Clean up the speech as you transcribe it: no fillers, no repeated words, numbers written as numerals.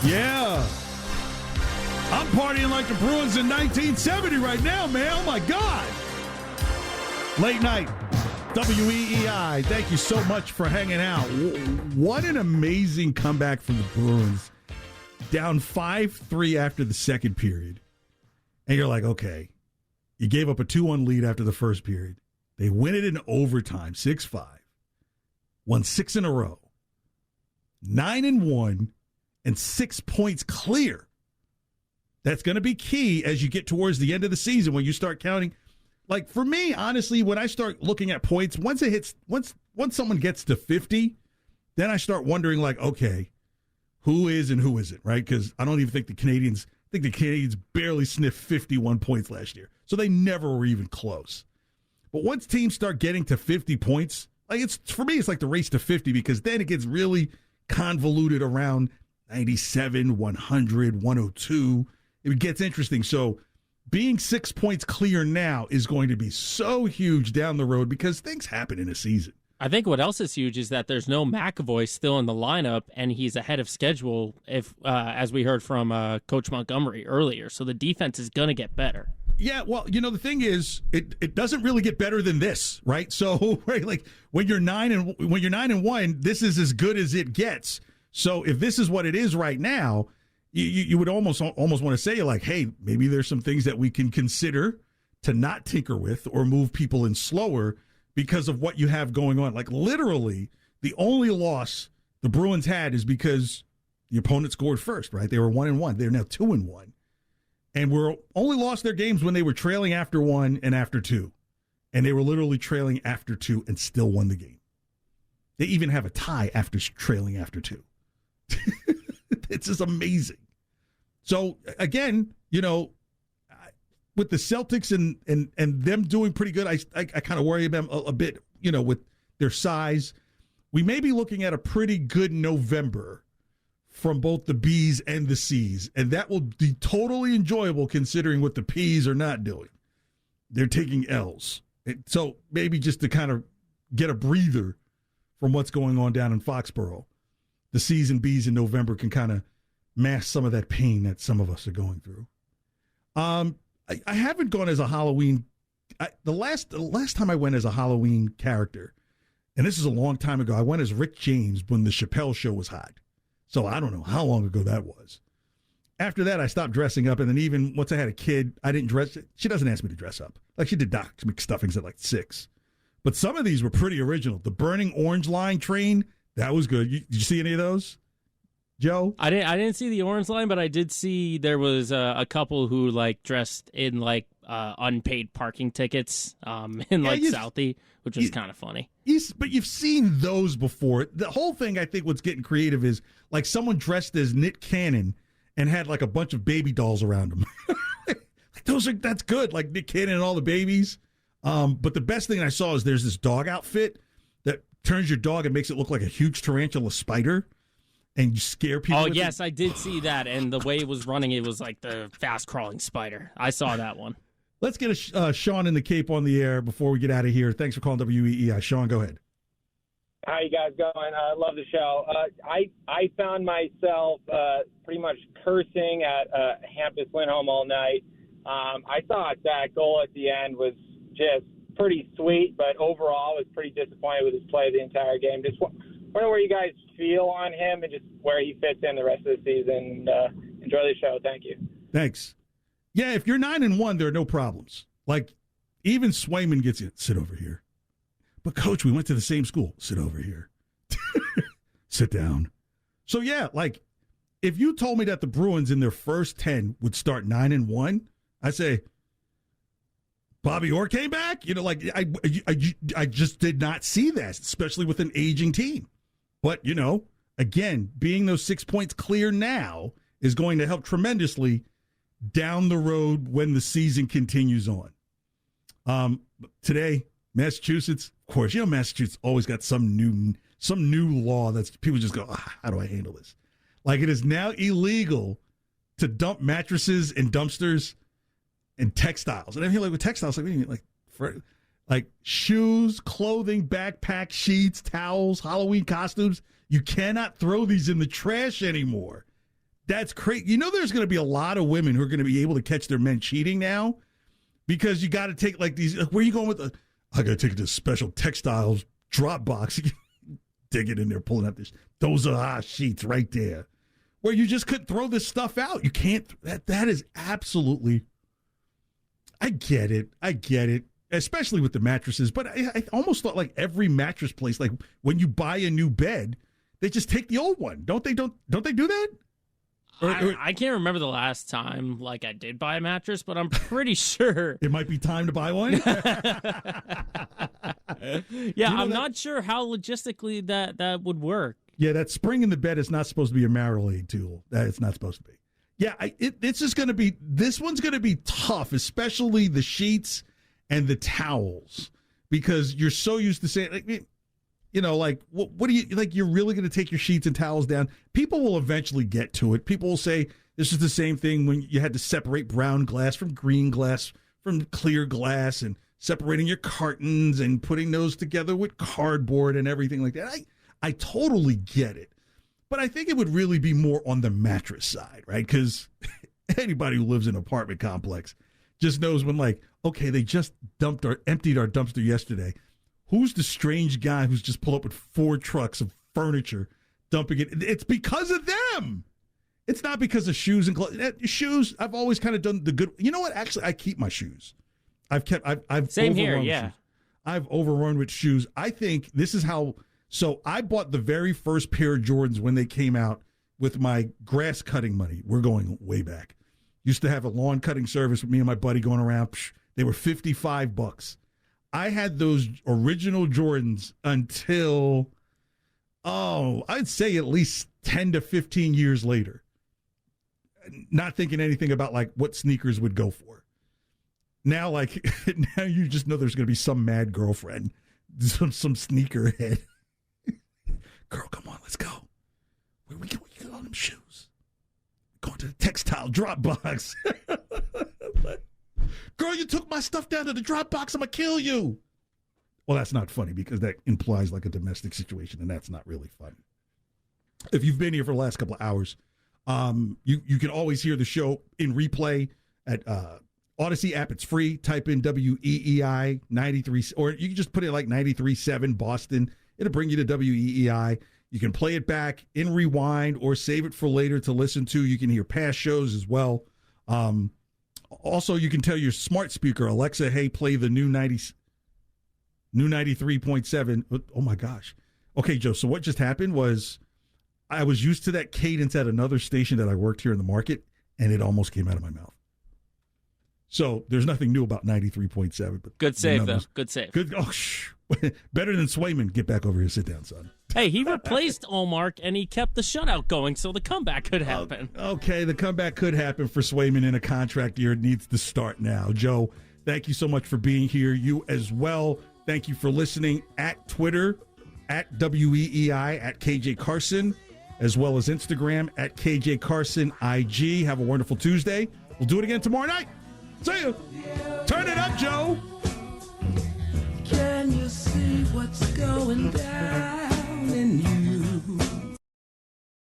Yeah. I'm partying like the Bruins in 1970 right now, man. Oh, my God. Late night. WEEI. Thank you so much for hanging out. What an amazing comeback from the Bruins. Down 5-3 after the second period. And you're like, okay. You gave up a 2-1 lead after the first period. They win it in overtime, 6-5. Won 6 in a row. 9-1 and 6 points clear. That's going to be key as you get towards the end of the season when you start counting. Like, for me, honestly, when I start looking at points, once someone gets to 50, then I start wondering, like, okay, who is and who isn't, right? Because I don't even think the Canadians barely sniffed 51 points last year. So they never were even close. But once teams start getting to 50 points, like, for me, it's like the race to 50, because then it gets really convoluted around 97, 100, 102. It gets interesting. So being 6 points clear now is going to be so huge down the road, because things happen in a season. I think what else is huge is that there's no McAvoy still in the lineup, and he's ahead of schedule, as we heard from Coach Montgomery earlier. So the defense is going to get better. Yeah, well, the thing is, it doesn't really get better than this, right? So, right, like when you're 9-1, this is as good as it gets. So if this is what it is right now, you would almost want to say, like, hey, maybe there's some things that we can consider to not tinker with or move people in slower because of what you have going on. Like, literally, the only loss the Bruins had is because the opponent scored first, right? They were 1-1. They're now 2-1. And we're only lost their games when they were trailing after 1 and after 2. And they were literally trailing after 2 and still won the game. They even have a tie after trailing after 2. It's just amazing. So, again, with the Celtics and them doing pretty good, I kind of worry about them a bit, with their size. We may be looking at a pretty good November from both the B's and the C's, and that will be totally enjoyable considering what the P's are not doing. They're taking L's. So maybe just to kind of get a breather from what's going on down in Foxborough, the C's and B's in November can kind of mask some of that pain that some of us are going through. I haven't gone as a Halloween. The last time I went as a Halloween character, and this is a long time ago, I went as Rick James when the Chappelle Show was hot. So I don't know how long ago that was. After that, I stopped dressing up, and then even once I had a kid, I didn't dress. She doesn't ask me to dress up. Like, she did Doc McStuffings at like 6. But some of these were pretty original. The Burning Orange Line train, that was good. Did you see any of those, Joe? I didn't see the Orange Line, but I did see there was a couple who dressed in unpaid parking tickets in Southie, which was kind of funny. But you've seen those before. The whole thing, I think, what's getting creative is like someone dressed as Nick Cannon and had like a bunch of baby dolls around him. That's good, like Nick Cannon and all the babies. But the best thing I saw is there's this dog outfit that turns your dog and makes it look like a huge tarantula spider, and you scare people. Oh, yes, I did see that, and the way it was running, it was like the fast-crawling spider. I saw that one. Let's get Sean in the Cape on the air before we get out of here. Thanks for calling WEEI. Sean, go ahead. How you guys going? I love the show. I found myself pretty much cursing at Hampus Lindholm all night. I thought that goal at the end was just pretty sweet, but overall I was pretty disappointed with his play the entire game. Just wondering where you guys feel on him and just where he fits in the rest of the season. Enjoy the show. Thank you. Thanks. Yeah, if you're 9-1, there are no problems. Like, even Swayman gets it. Sit over here. But, Coach, we went to the same school. Sit over here. Sit down. So, yeah, like, if you told me that the Bruins in their first 10 would start 9-1, I'd say, Bobby Orr came back? I just did not see that, especially with an aging team. But, again, being those 6 points clear now is going to help tremendously down the road when the season continues on. Today, Massachusetts, of course, Massachusetts always got some new law that's people just go, how do I handle this? Like, it is now illegal to dump mattresses in dumpsters and textiles. And I feel like with textiles, like, what do you mean? Like shoes, clothing, backpack, sheets, towels, Halloween costumes. You cannot throw these in the trash anymore. That's crazy. You know, there's going to be a lot of women who are going to be able to catch their men cheating now because you got to take like these. Where are you going with the? I got to take it to special textiles drop box. Dig it in there, pulling out this. Those are sheets right there. Where you just couldn't throw this stuff out. You can't. That is absolutely. I get it. Especially with the mattresses. But I almost thought like every mattress place, like when you buy a new bed, they just take the old one. Don't they do that? I can't remember the last time like I did buy a mattress, but I'm pretty sure it might be time to buy one. Yeah, I'm not sure how logistically that would work. Yeah, that spring in the bed is not supposed to be a marital aid tool. It's not supposed to be. Yeah, it's just going to be. This one's going to be tough, especially the sheets and the towels, because you're so used to saying, like, you know, like, what do you, like, you're really going to take your sheets and towels down? People will eventually get to it. People will say this is the same thing when you had to separate brown glass from green glass from clear glass and separating your cartons and putting those together with cardboard and everything like that. I totally get it. But I think it would really be more on the mattress side, right? Because anybody who lives in an apartment complex just knows when, like, okay, they just emptied our dumpster yesterday. Who's the strange guy who's just pulled up with 4 trucks of furniture, dumping it? It's because of them. It's not because of shoes and clothes. Shoes, I've always kind of done the good. You know what? Actually, I keep my shoes. I've same here, yeah. Shoes. I've overrun with shoes. I think this is how. So I bought the very first pair of Jordans when they came out with my grass cutting money. We're going way back. Used to have a lawn cutting service with me and my buddy going around. They were $55. I had those original Jordans until, I'd say at least 10 to 15 years later. Not thinking anything about like what sneakers would go for. Now, like, now you just know there's going to be some mad girlfriend, some sneakerhead. Girl, come on, let's go. Where we get all them shoes? Going to the textile drop box. Girl, you took my stuff down to the drop box. I'm going to kill you. Well, that's not funny because that implies like a domestic situation, and that's not really fun. If you've been here for the last couple of hours, you can always hear the show in replay at Odyssey app. It's free. Type in WEEI 93, or you can just put it like 93.7 Boston. It'll bring you to WEEI. You can play it back in rewind or save it for later to listen to. You can hear past shows as well. Also, you can tell your smart speaker, Alexa, hey, play the new 93.7. Oh, my gosh. Okay, Joe, so what just happened was I was used to that cadence at another station that I worked here in the market, and it almost came out of my mouth. So there's nothing new about 93.7. But good save, though. Good save. Good. Oh, better than Swayman. Get back over here. Sit down, son. Hey, he replaced Allmark, and he kept the shutout going, so the comeback could happen. Okay, the comeback could happen for Swayman in a contract year. It needs to start now. Joe, thank you so much for being here. You as well. Thank you for listening at Twitter, at WEEI, at KJ Carson, as well as Instagram, at KJ Carson IG. Have a wonderful Tuesday. We'll do it again tomorrow night. See you. Turn it up, Joe. Can you see what's going down in you?